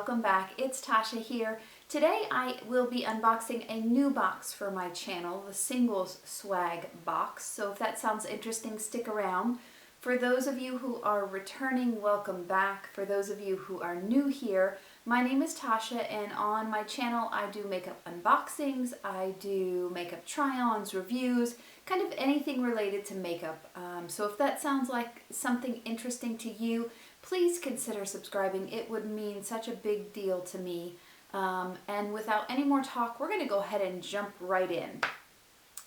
welcome back. It's Tasha here. Today I will be unboxing a new box for my channel, the SinglesSwag box. So if that sounds interesting, stick around. For those of you who are returning, welcome back. For those of you who are new here, my name is Tasha, and on my channel I do makeup unboxings, I do makeup try-ons, reviews, kind of anything related to makeup. So if that sounds like something interesting to you, please consider subscribing. It would mean such a big deal to me. And without any more talk, we're going to go ahead and jump right in.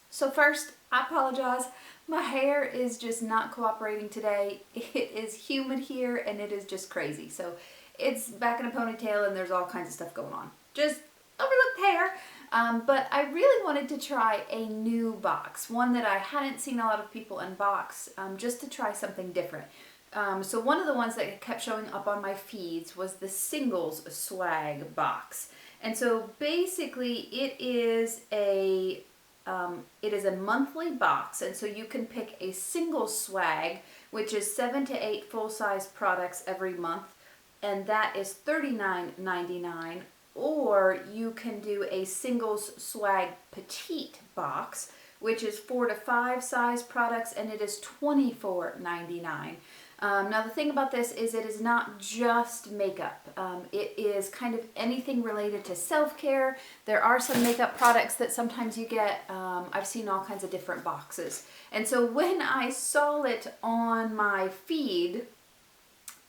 So first, I apologize. My hair is just not cooperating today. It is humid here and it is just crazy. So it's back in a ponytail and there's all kinds of stuff going on. Just overlooked hair. But I really wanted to try a new box, one that I hadn't seen a lot of people unbox, just to try something different. So one of the ones that kept showing up on my feeds was the SinglesSwag box. And so basically it is a monthly box, and so you can pick a SinglesSwag, which is 7 to 8 full-size products every month, and that is $39.99. Or you can do a SinglesSwag Petite box, which is 4 to 5 size products, and it is $24.99. Now the thing about this is it is not just makeup. It is kind of anything related to self-care. There are some makeup products that sometimes you get. I've seen all kinds of different boxes. And so when I saw it on my feed,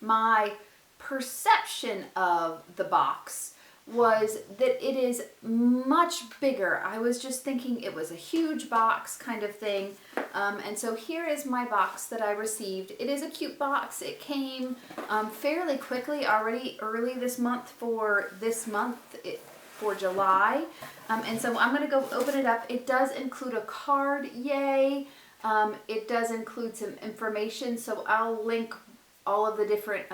my perception of the box was that it is much bigger. I was just thinking it was a huge box kind of thing. And so here is my box that I received. It is a cute box. It came fairly quickly already early this month for July. And so I'm gonna go open it up. It does include a card, yay. It does include some information, so I'll link all of the different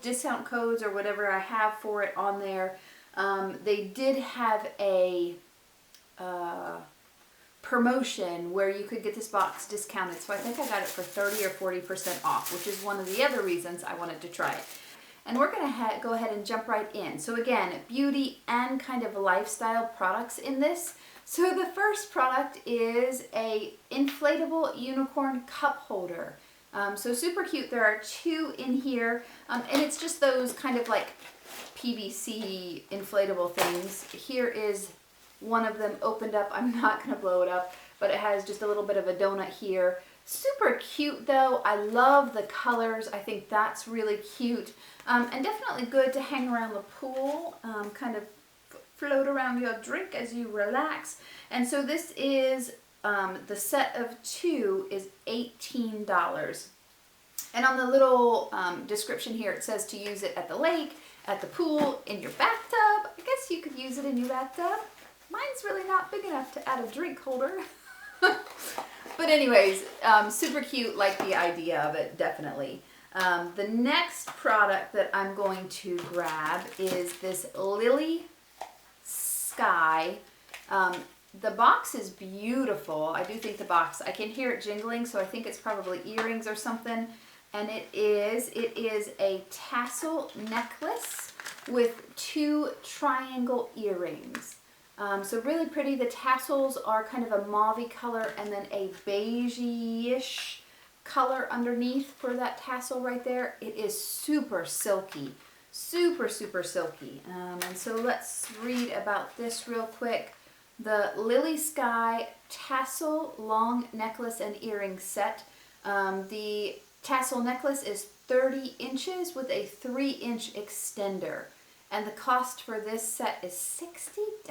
discount codes or whatever I have for it on there. They did have a promotion where you could get this box discounted, so I think I got it for 30 or 40% off, which is one of the other reasons I wanted to try it. And we're going to go ahead and jump right in. So again, beauty and kind of lifestyle products in this. So the first product is a inflatable unicorn cup holder. So super cute. There are 2 in here, and it's just those kind of like PVC inflatable things. Here is one of them opened up. I'm not going to blow it up, but it has just a little bit of a donut here. Super cute though. I love the colors. I think that's really cute, and definitely good to hang around the pool, kind of float around your drink as you relax. And so this is the set of 2 is $18. And on the little description here, it says to use it at the lake, at the pool, in your bathtub. I guess you could use it in your bathtub. Mine's really not big enough to add a drink holder. But anyways, super cute, like the idea of it, definitely. The next product that I'm going to grab is this Lily Skye. The box is beautiful. I do think the box, I can hear it jingling, so I think it's probably earrings or something. And it is a tassel necklace with 2 triangle earrings. So really pretty. The tassels are kind of a mauve color and then a beige-ish color underneath for that tassel right there. It is super silky. Super, super silky. And so let's read about this real quick. The Lily Skye tassel long necklace and earring set. The tassel necklace is 30 inches with a 3-inch extender. And the cost for this set is $60.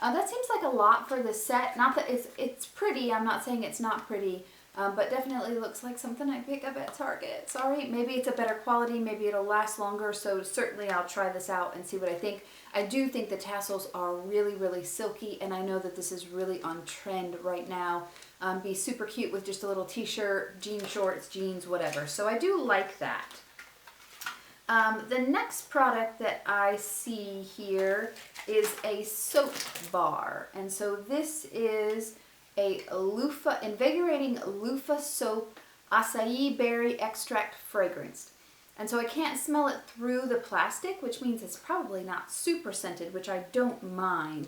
That seems like a lot for the set. Not that it's pretty. I'm not saying it's not pretty. But definitely looks like something I'd pick up at Target. Sorry, maybe it's a better quality, maybe it'll last longer, so certainly I'll try this out and see what I think. I do think the tassels are really, really silky, and I know that this is really on trend right now. Be super cute with just a little t-shirt, jean shorts, jeans, whatever. So I do like that. The next product that I see here is a soap bar, and so this is a loofah, invigorating loofah soap acai berry extract fragrance. And so I can't smell it through the plastic, which means it's probably not super scented, which I don't mind.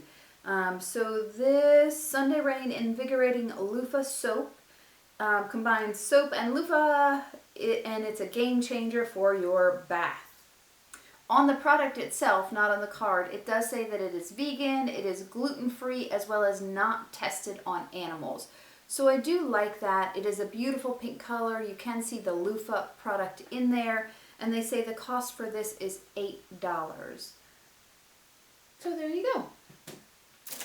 So this Sunday Rain Invigorating Loofah Soap combines soap and loofah, and it's a game changer for your bath. On the product itself, not on the card, it does say that it is vegan, it is gluten-free, as well as not tested on animals. So I do like that. It is a beautiful pink color. You can see the loofah product in there, and they say the cost for this is $8. So there you go.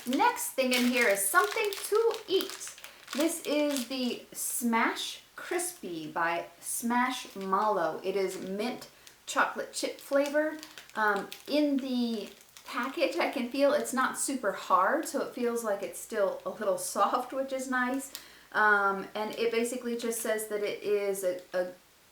Next thing in here is something to eat. This is the Smash Krispy by Smashmallow. It is mint chocolate chip flavored. In the package, I can feel it's not super hard, so it feels like it's still a little soft, which is nice. And it basically just says that it is a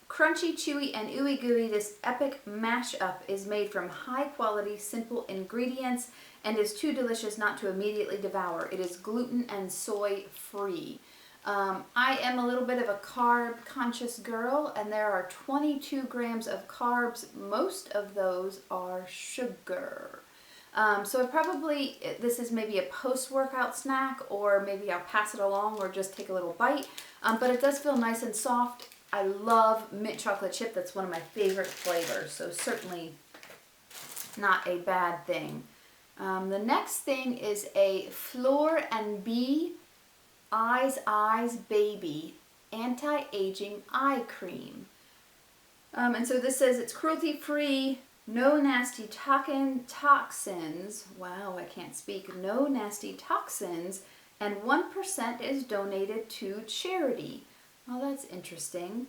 crunchy, chewy, and ooey gooey. This epic mashup is made from high quality, simple ingredients and is too delicious not to immediately devour. It is gluten and soy free. I am a little bit of a carb conscious girl, and there are 22 grams of carbs. Most of those are sugar. So this is maybe a post-workout snack, or maybe I'll pass it along or just take a little bite. But it does feel nice and soft. I love mint chocolate chip. That's one of my favorite flavors, so certainly not a bad thing. The next thing is a Floor and Bee Eyes Baby Anti-Aging Eye Cream. And so this says it's cruelty-free, no nasty toxins. Wow, I can't speak. No nasty toxins, and 1% is donated to charity. Well, that's interesting.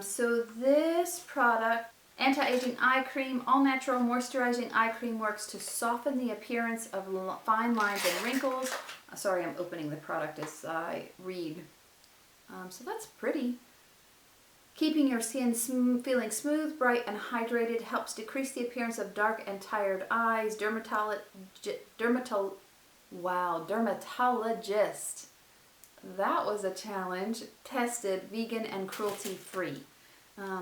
So this product, Anti-Aging Eye Cream, all natural moisturizing eye cream, works to soften the appearance of fine lines and wrinkles. Sorry, I'm opening the product as I read. So that's pretty. Keeping your skin feeling smooth, bright, and hydrated helps decrease the appearance of dark and tired eyes. Dermatologist. That was a challenge. Tested, vegan, and cruelty-free.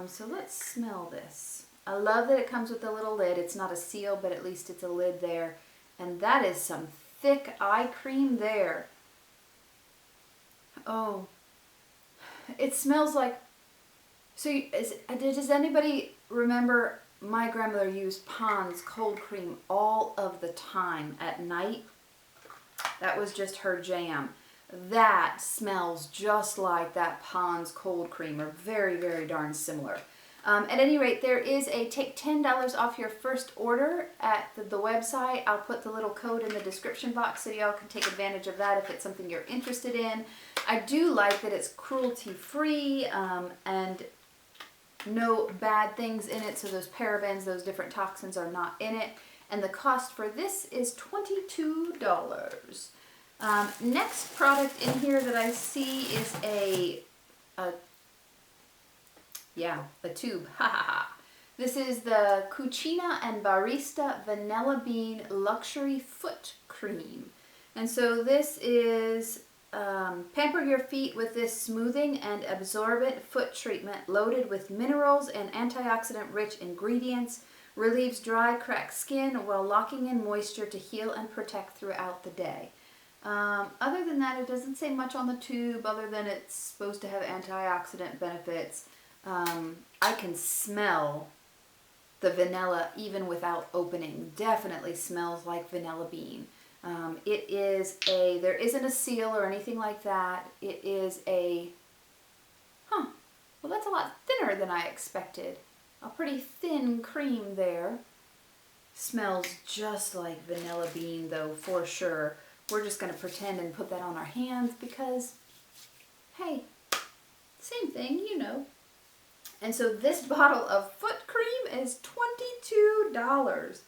So let's smell this. I love that it comes with a little lid. It's not a seal, but at least it's a lid there. And that is some thick eye cream there. Oh, it smells like... So does anybody remember my grandmother used Pond's cold cream all of the time at night? That was just her jam. That smells just like that Pond's cold cream, or very, very darn similar. At any rate, there is a take $10 off your first order at the website. I'll put the little code in the description box so y'all can take advantage of that if it's something you're interested in. I do like that it's cruelty-free and no bad things in it, so those parabens, those different toxins are not in it. And the cost for this is $22. Next product in here that I see is a tube. Ha ha ha. This is the Cucina and Barista Vanilla Bean Luxury Foot Cream. And so this is pamper your feet with this smoothing and absorbent foot treatment loaded with minerals and antioxidant-rich ingredients. Relieves dry, cracked skin while locking in moisture to heal and protect throughout the day. Other than that, it doesn't say much on the tube other than it's supposed to have antioxidant benefits. I can smell the vanilla even without opening. Definitely smells like vanilla bean. There isn't a seal or anything like that. It is well, that's a lot thinner than I expected. A pretty thin cream there. Smells just like vanilla bean though, for sure. We're just going to pretend and put that on our hands because, hey, same thing, you know. And so this bottle of foot cream is $22.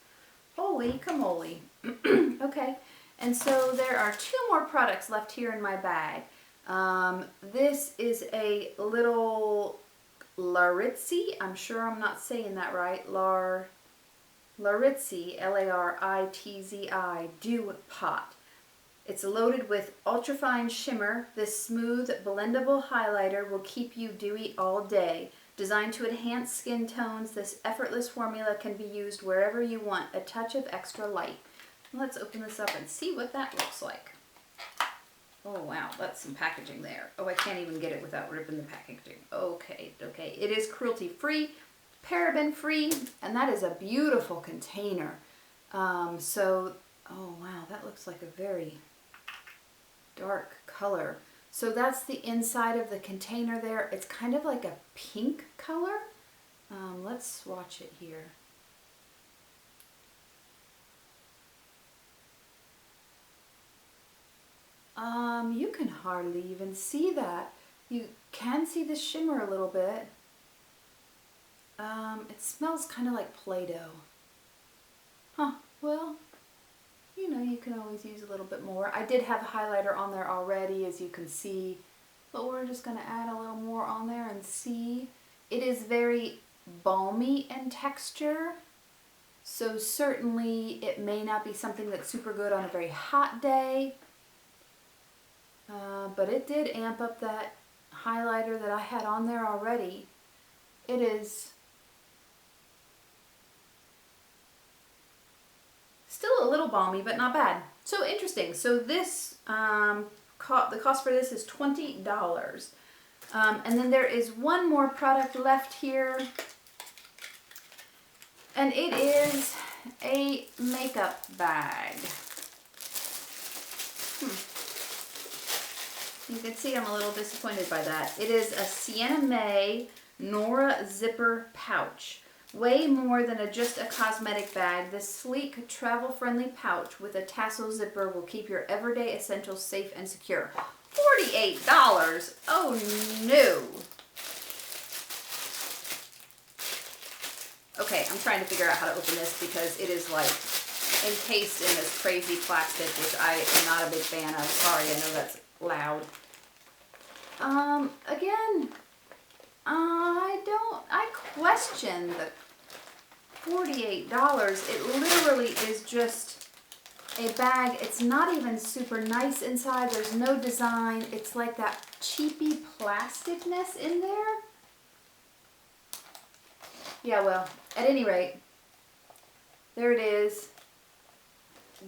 Holy camole. Okay, and so there are 2 more products left here in my bag. This is a little Laritzi. I'm sure I'm not saying that right. Laritzi, Laritzi Dew Pot. It's loaded with ultrafine shimmer. This smooth, blendable highlighter will keep you dewy all day. Designed to enhance skin tones, this effortless formula can be used wherever you want a touch of extra light. Let's open this up and see what that looks like. Oh wow, that's some packaging there. Oh, I can't even get it without ripping the packaging. Okay. It is cruelty-free, paraben-free, and that is a beautiful container. Oh wow, that looks like a very dark color. So that's the inside of the container there. It's kind of like a pink color. Let's swatch it here. You can hardly even see that. You can see the shimmer a little bit. It smells kind of like Play-Doh. Huh, well, you know, you can always use a little bit more. I did have a highlighter on there already, as you can see, but we're just going to add a little more on there and see. It is very balmy in texture, so certainly it may not be something that's super good on a very hot day, but it did amp up that highlighter that I had on there already. It is still a little balmy, but not bad. So interesting. So this, the cost for this is $20. And then there is one more product left here, and it is a makeup bag. You can see I'm a little disappointed by that. It is a Sienna May Nora zipper pouch. Way more than just a cosmetic bag, this sleek, travel-friendly pouch with a tassel zipper will keep your everyday essentials safe and secure. $48? Oh no! Okay, I'm trying to figure out how to open this because it is like encased in this crazy plastic, which I am not a big fan of. Sorry, I know that's loud. Again, I question the $48. It literally is just a bag. It's not even super nice inside. There's no design. It's like that cheapy plasticness in there. Yeah, well, at any rate, there it is.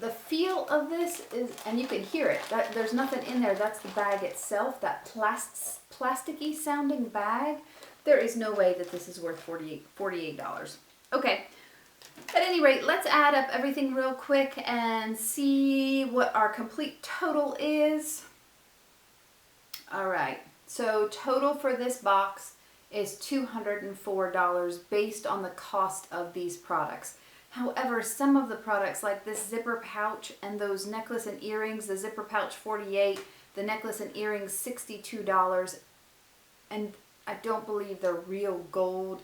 The feel of this is, and you can hear it, there's nothing in there. That's the bag itself, that plasticky sounding bag. There is no way that this is worth $48. Okay, at any rate, let's add up everything real quick and see what our complete total is. All right, so total for this box is $204 based on the cost of these products. However, some of the products like this zipper pouch and those necklace and earrings, the zipper pouch $48, the necklace and earrings $62, and I don't believe they're real gold.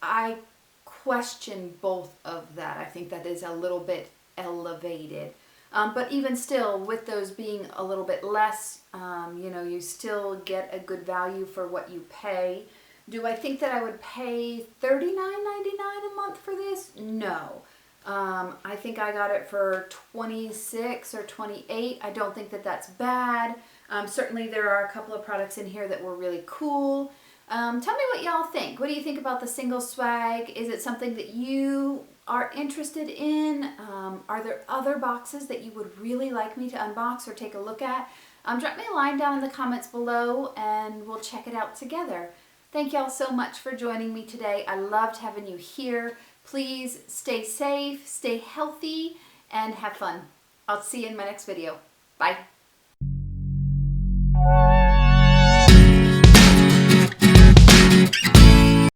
I question both of that. I think that is a little bit elevated. But even still, with those being a little bit less, you know, you still get a good value for what you pay. Do I think that I would pay $39.99 a month for this? No. I think I got it for $26 or $28. I don't think that that's bad. Certainly there are a couple of products in here that were really cool. Tell me what y'all think. What do you think about the SinglesSwag? Is it something that you are interested in? Are there other boxes that you would really like me to unbox or take a look at? Drop me a line down in the comments below and we'll check it out together. Thank y'all so much for joining me today. I loved having you here. Please stay safe, stay healthy, and have fun. I'll see you in my next video. Bye.